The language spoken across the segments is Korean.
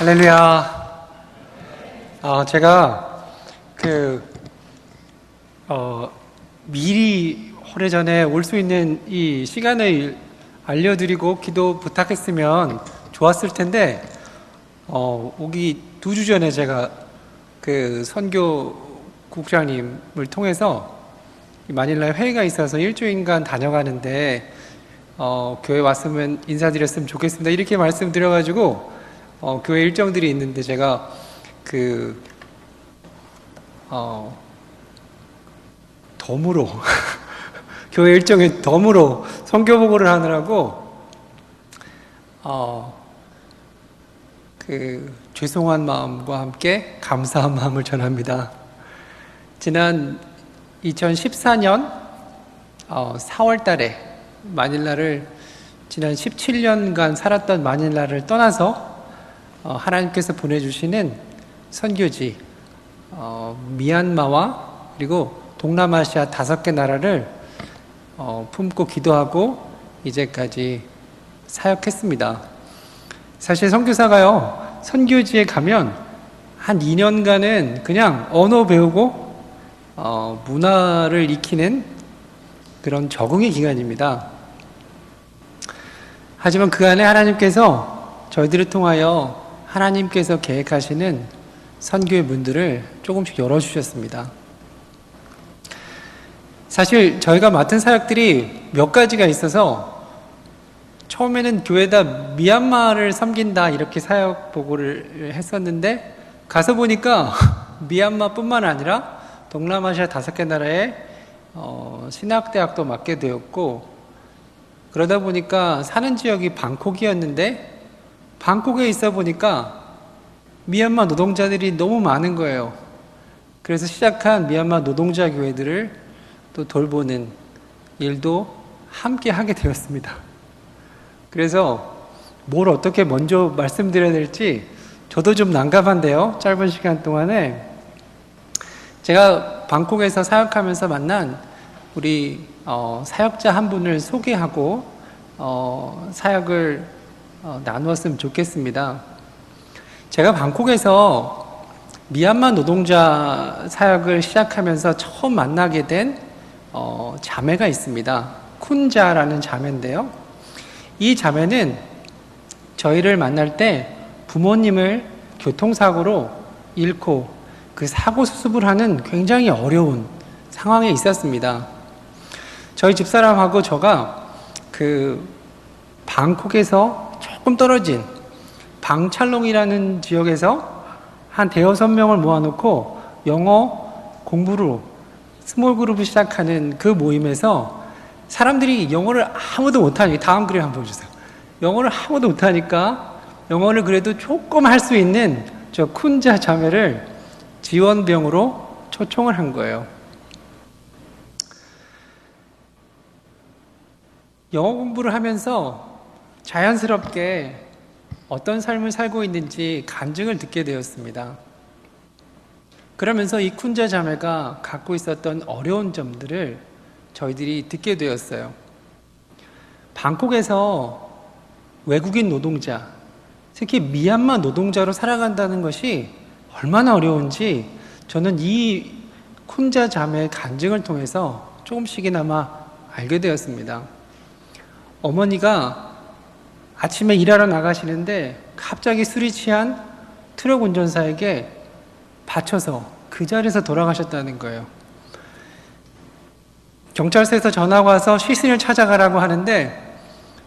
할렐루야. 제가 미리 오래전에 올 수 있는 이 시간을 알려드리고 기도 부탁했으면 좋았을 텐데, 오기 2주 전에 제가 그 선교국장님을 통해서 마닐라에 회의가 있어서 일주일간 다녀가는데, 교회 왔으면 인사드렸으면 좋겠습니다. 이렇게 말씀드려가지고, 교회 일정들이 있는데 제가 덤으로 교회 일정에 덤으로 선교보고를 하느라고 죄송한 마음과 함께 감사한 마음을 전합니다. 지난 2014년 4월 달에 마닐라를 지난 17년간 살았던 마닐라를 떠나서 하나님께서 보내주시는 선교지 미얀마와 그리고 동남아시아 5개 나라를 품고 기도하고 이제까지 사역했습니다. 사실 선교사가요, 선교지에 가면 한 2년간은 그냥 언어 배우고 문화를 익히는 그런 적응의 기간입니다. 하지만 그 안에 하나님께서 저희들을 통하여 하나님께서 계획하시는 선교의 문들을 조금씩 열어주셨습니다. 사실 저희가 맡은 사역들이 몇 가지가 있어서 처음에는 교회에다 미얀마를 섬긴다 이렇게 사역 보고를 했었는데 가서 보니까 미얀마뿐만 아니라 동남아시아 5개 나라에 신학대학도 맡게 되었고, 그러다 보니까 사는 지역이 방콕이었는데 방콕에 있어 보니까 미얀마 노동자들이 너무 많은 거예요. 그래서 시작한 미얀마 노동자 교회들을 또 돌보는 일도 함께 하게 되었습니다. 그래서 뭘 어떻게 먼저 말씀드려야 될지 저도 좀 난감한데요. 짧은 시간 동안에 제가 방콕에서 사역하면서 만난 우리 사역자 한 분을 소개하고 사역을 나누었으면 좋겠습니다. 제가 방콕에서 미얀마 노동자 사역을 시작하면서 처음 만나게 된 자매가 있습니다. 쿤자라는 자매인데요. 이 자매는 저희를 만날 때 부모님을 교통사고로 잃고 그 사고 수습을 하는 굉장히 어려운 상황에 있었습니다. 저희 집사람하고 저가 방콕에서 조금 떨어진 방찰롱이라는 지역에서 한 5-6명을 모아놓고 영어 공부로 스몰 그룹을 시작하는 그 모임에서 사람들이 영어를 아무도 못하니까, 다음 그림 한번 보여주세요. 영어를 아무도 못하니까 영어를 그래도 조금 할 수 있는 저 쿤자 자매를 지원병으로 초청을 한 거예요. 영어 공부를 하면서 자연스럽게 어떤 삶을 살고 있는지 간증을 듣게 되었습니다. 그러면서 이 쿤자 자매가 갖고 있었던 어려운 점들을 저희들이 듣게 되었어요. 방콕에서 외국인 노동자, 특히 미얀마 노동자로 살아간다는 것이 얼마나 어려운지 저는 이 쿤자 자매의 간증을 통해서 조금씩이나마 알게 되었습니다. 어머니가 아침에 일하러 나가시는데 갑자기 술이 취한 트럭 운전사에게 받쳐서 그 자리에서 돌아가셨다는 거예요. 경찰서에서 전화가 와서 시신을 찾아가라고 하는데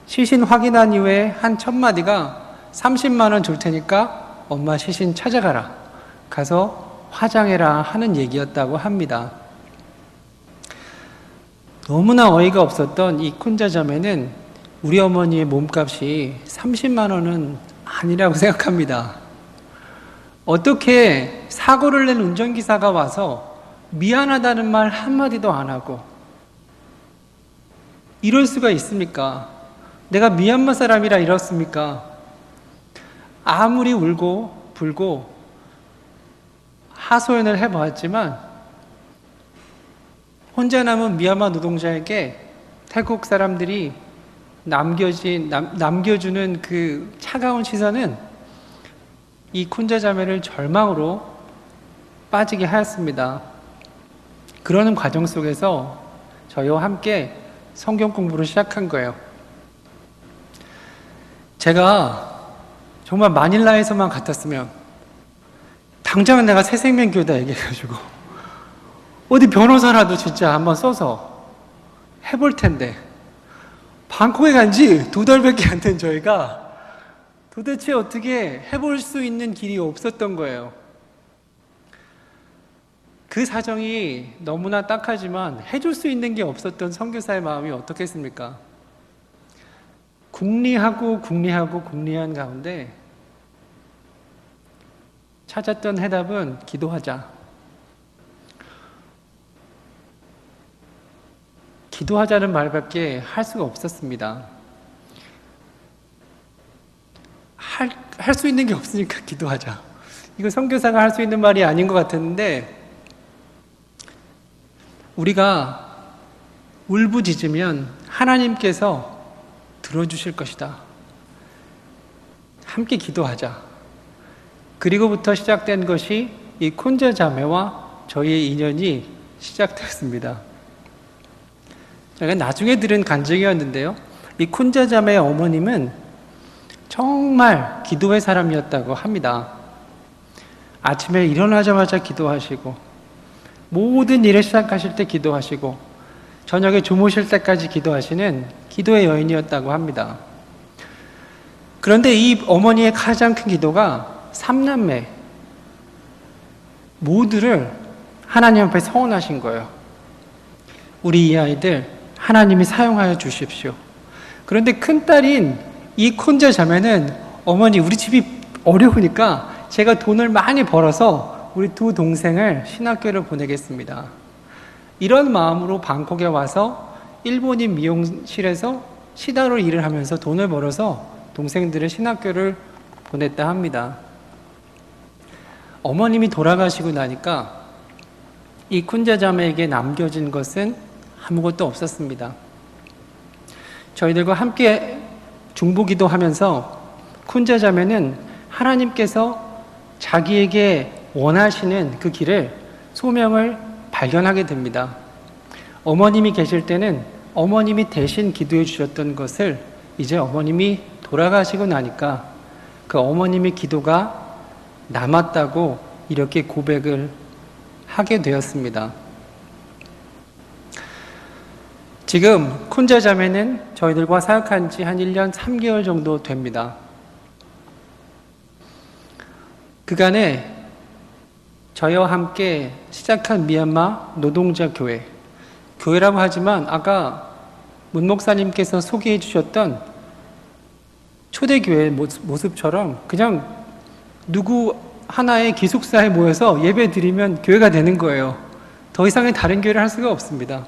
시신 확인한 이후에 한 첫 마디가 30만 원 줄 테니까 엄마 시신 찾아가라. 가서 화장해라 하는 얘기였다고 합니다. 너무나 어이가 없었던 이 쿤자 자매는 우리 어머니의 몸값이 30만 원은 아니라고 생각합니다. 어떻게 사고를 낸 운전기사가 와서 미안하다는 말 한마디도 안 하고 이럴 수가 있습니까? 내가 미얀마 사람이라 이렇습니까? 아무리 울고 불고 하소연을 해보았지만 혼자 남은 미얀마 노동자에게 태국 사람들이 남겨주는 그 차가운 시선은 이 쿤자 자매를 절망으로 빠지게 하였습니다. 그러는 과정 속에서 저희와 함께 성경 공부를 시작한 거예요. 제가 정말 마닐라에서만 같았으면 당장은 내가 새생명교회다 얘기해가지고 어디 변호사라도 진짜 한번 써서 해볼 텐데, 방콕에 간 지 2달밖에 안 된 저희가 도대체 어떻게 해볼 수 있는 길이 없었던 거예요. 그 사정이 너무나 딱하지만 해줄 수 있는 게 없었던 선교사의 마음이 어떻겠습니까? 궁리한 가운데 찾았던 해답은 기도하자. 기도하자는 말밖에 할 수가 없었습니다. 할 수 있는 게 없으니까 기도하자. 이거 선교사가 할 수 있는 말이 아닌 것 같았는데, 우리가 울부짖으면 하나님께서 들어주실 것이다. 함께 기도하자. 그리고부터 시작된 것이 이 쿤자 자매와 저희의 인연이 시작되었습니다. 제가 나중에 들은 간증이었는데요, 이 쿤자 자매의 어머님은 정말 기도의 사람이었다고 합니다. 아침에 일어나자마자 기도하시고, 모든 일을 시작하실 때 기도하시고, 저녁에 주무실 때까지 기도하시는 기도의 여인이었다고 합니다. 그런데 이 어머니의 가장 큰 기도가 3남매 모두를 하나님 앞에 서원하신 거예요. 우리 이 아이들 하나님이 사용하여 주십시오. 그런데 큰딸인 이 쿤자 자매는, 어머니 우리 집이 어려우니까 제가 돈을 많이 벌어서 우리 2 동생을 신학교를 보내겠습니다. 이런 마음으로 방콕에 와서 일본인 미용실에서 시다로 일을 하면서 돈을 벌어서 동생들을 신학교를 보냈다 합니다. 어머님이 돌아가시고 나니까 이 쿤자 자매에게 남겨진 것은 아무것도 없었습니다. 저희들과 함께 중보기도 하면서 쿤자 자매는 하나님께서 자기에게 원하시는 그 길을, 소명을 발견하게 됩니다. 어머님이 계실 때는 어머님이 대신 기도해 주셨던 것을 이제 어머님이 돌아가시고 나니까 그 어머님의 기도가 남았다고 이렇게 고백을 하게 되었습니다. 지금 쿤자 자매는 저희들과 사역한 지 한 1년 3개월 정도 됩니다. 그간에 저희와 함께 시작한 미얀마 노동자 교회라고 하지만 아까 문 목사님께서 소개해 주셨던 초대교회 모습처럼 그냥 누구 하나의 기숙사에 모여서 예배 드리면 교회가 되는 거예요. 더 이상의 다른 교회를 할 수가 없습니다.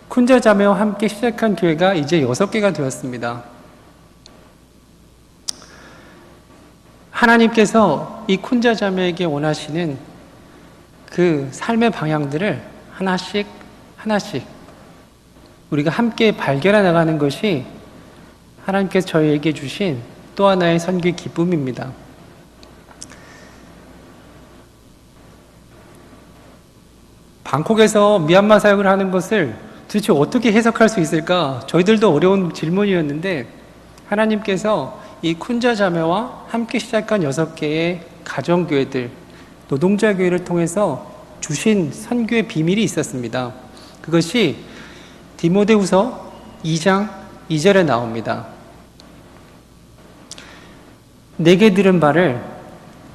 쿤자 자매와 함께 시작한 교회가 이제 6개가 되었습니다. 하나님께서 이 쿤자 자매에게 원하시는 그 삶의 방향들을 하나씩 우리가 함께 발견해 나가는 것이 하나님께서 저희에게 주신 또 하나의 선교의 기쁨입니다. 방콕에서 미얀마 사역을 하는 것을 도대체 어떻게 해석할 수 있을까? 저희들도 어려운 질문이었는데, 하나님께서 이 쿤자 자매와 함께 시작한 6개의 가정교회들, 노동자 교회를 통해서 주신 선교의 비밀이 있었습니다. 그것이 디모데후서 2장 2절에 나옵니다. 내게 들은 바를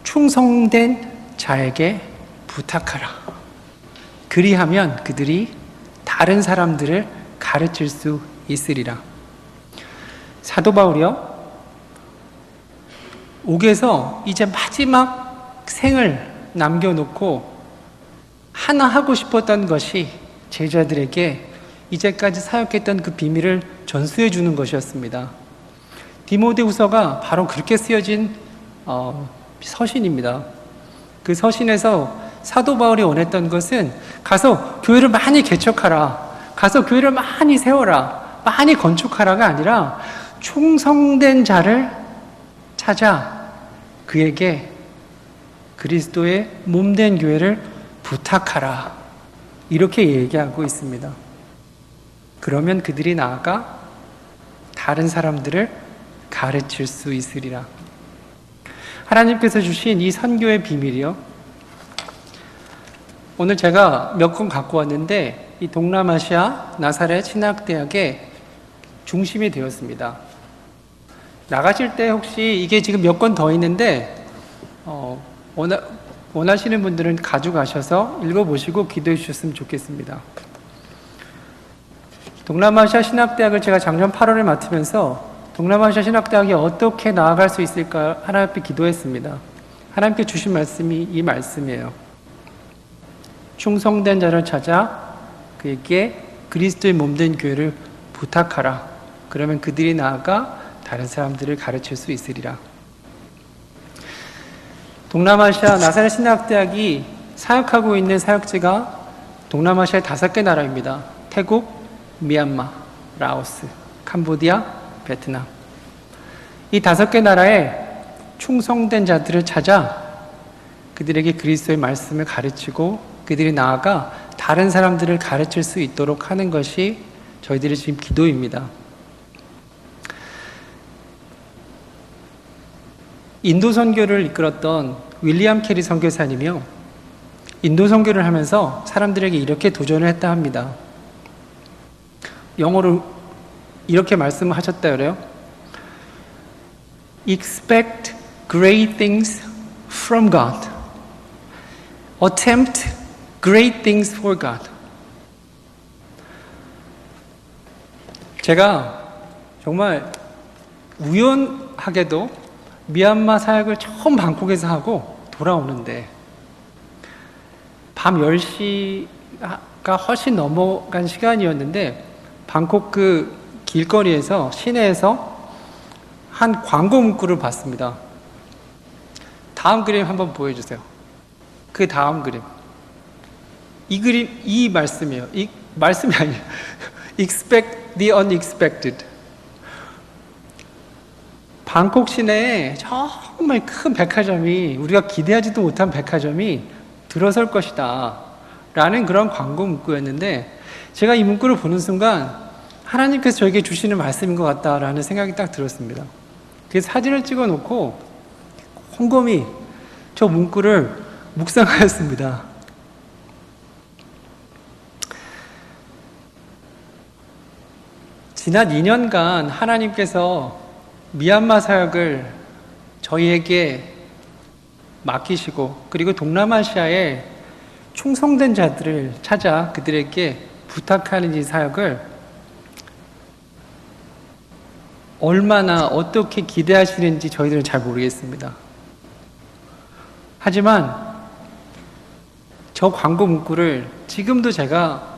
충성된 자에게 부탁하라. 그리하면 그들이 다른 사람들을 가르칠 수 있으리라. 사도 바울이요, 옥에서 이제 마지막 생을 남겨놓고 하나 하고 싶었던 것이 제자들에게 이제까지 사역했던 그 비밀을 전수해 주는 것이었습니다. 디모데후서가 바로 그렇게 쓰여진 서신입니다. 그 서신에서 사도 바울이 원했던 것은 가서 교회를 많이 개척하라, 가서 교회를 많이 세워라, 많이 건축하라가 아니라 충성된 자를 찾아 그에게 그리스도의 몸된 교회를 부탁하라. 이렇게 얘기하고 있습니다. 그러면 그들이 나아가 다른 사람들을 가르칠 수 있으리라. 하나님께서 주신 이 선교의 비밀이요. 오늘 제가 몇 권 갖고 왔는데 이 동남아시아 나사렛 신학대학의 중심이 되었습니다. 나가실 때 혹시 이게 지금 몇 권 더 있는데 원하시는 분들은 가져가셔서 읽어보시고 기도해 주셨으면 좋겠습니다. 동남아시아 신학대학을 제가 작년 8월에 맡으면서 동남아시아 신학대학이 어떻게 나아갈 수 있을까 하나님 앞에 기도했습니다. 하나님께 주신 말씀이 이 말씀이에요. 충성된 자를 찾아 그에게 그리스도의 몸된 교회를 부탁하라. 그러면 그들이 나아가 다른 사람들을 가르칠 수 있으리라. 동남아시아 나사렛 신학대학이 사역하고 있는 사역지가 동남아시아의 5개 나라입니다. 태국, 미얀마, 라오스, 캄보디아, 베트남. 이 5개 나라에 충성된 자들을 찾아 그들에게 그리스도의 말씀을 가르치고 그들이 나아가 다른 사람들을 가르칠 수 있도록 하는 것이 저희들의 지금 기도입니다. 인도 선교를 이끌었던 윌리엄 캐리 선교사님이요. 인도 선교를 하면서 사람들에게 이렇게 도전을 했다 합니다. 영어로 이렇게 말씀하셨다 그래요. Expect great things from God. Attempt great things for God. 제가 정말 우연하게도 미얀마 사역을 처음 방콕에서 하고 돌아오는데 밤 10시가 훨씬 넘어간 시간이었는데 방콕 그 길거리에서 시내에서 한 광고 문구를 봤습니다. 다음 그림 한번 보여주세요. 그 다음 그림. 이 그림, 이 말씀이에요. 이 말씀이 아니에요. Expect the unexpected. 방콕 시내에 정말 큰 백화점이, 우리가 기대하지도 못한 백화점이 들어설 것이다 라는 그런 광고 문구였는데, 제가 이 문구를 보는 순간 하나님께서 저에게 주시는 말씀인 것 같다라는 생각이 딱 들었습니다. 그래서 사진을 찍어 놓고 곰곰이 저 문구를 묵상하였습니다. 지난 2년간 하나님께서 미얀마 사역을 저희에게 맡기시고, 그리고 동남아시아에 충성된 자들을 찾아 그들에게 부탁하는 이 사역을 얼마나 어떻게 기대하시는지 저희들은 잘 모르겠습니다. 하지만 저 광고 문구를 지금도 제가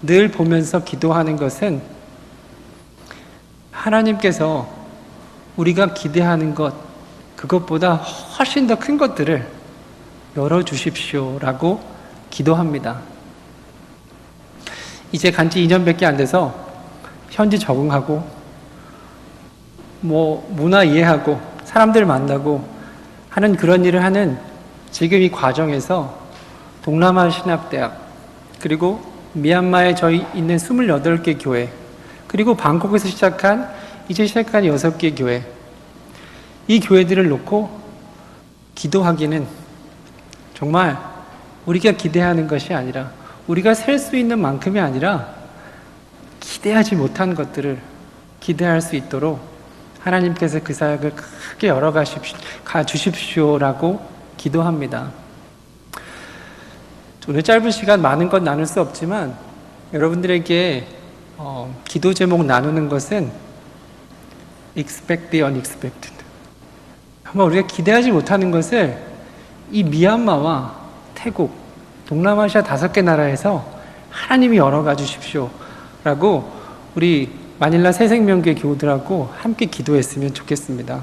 늘 보면서 기도하는 것은, 하나님께서 우리가 기대하는 것, 그것보다 훨씬 더 큰 것들을 열어주십시오라고 기도합니다. 이제 간지 2년밖에 안 돼서 현지 적응하고 문화 이해하고 사람들 만나고 하는 그런 일을 하는 지금 이 과정에서 동남아 신학대학, 그리고 미얀마에 저희 있는 28개 교회, 그리고 방콕에서 이제 시작한 6개 교회, 이 교회들을 놓고 기도하기는 정말 우리가 기대하는 것이 아니라, 우리가 셀 수 있는 만큼이 아니라 기대하지 못한 것들을 기대할 수 있도록 하나님께서 그 사역을 크게 가주십시오라고 기도합니다. 오늘 짧은 시간 많은 것 나눌 수 없지만 여러분들에게 기도 제목 나누는 것은 Expect the unexpected. 정말 우리가 기대하지 못하는 것을 이 미얀마와 태국, 동남아시아 5개 나라에서 하나님이 열어가 주십시오 라고 우리 마닐라 새생명교회 교우들하고 함께 기도했으면 좋겠습니다.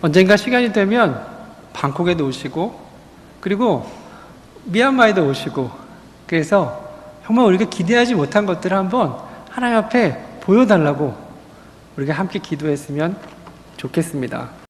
언젠가 시간이 되면 방콕에도 오시고, 그리고 미얀마에도 오시고, 그래서 정말 우리가 기대하지 못한 것들을 한번 하나님 앞에 보여달라고 우리가 함께 기도했으면 좋겠습니다.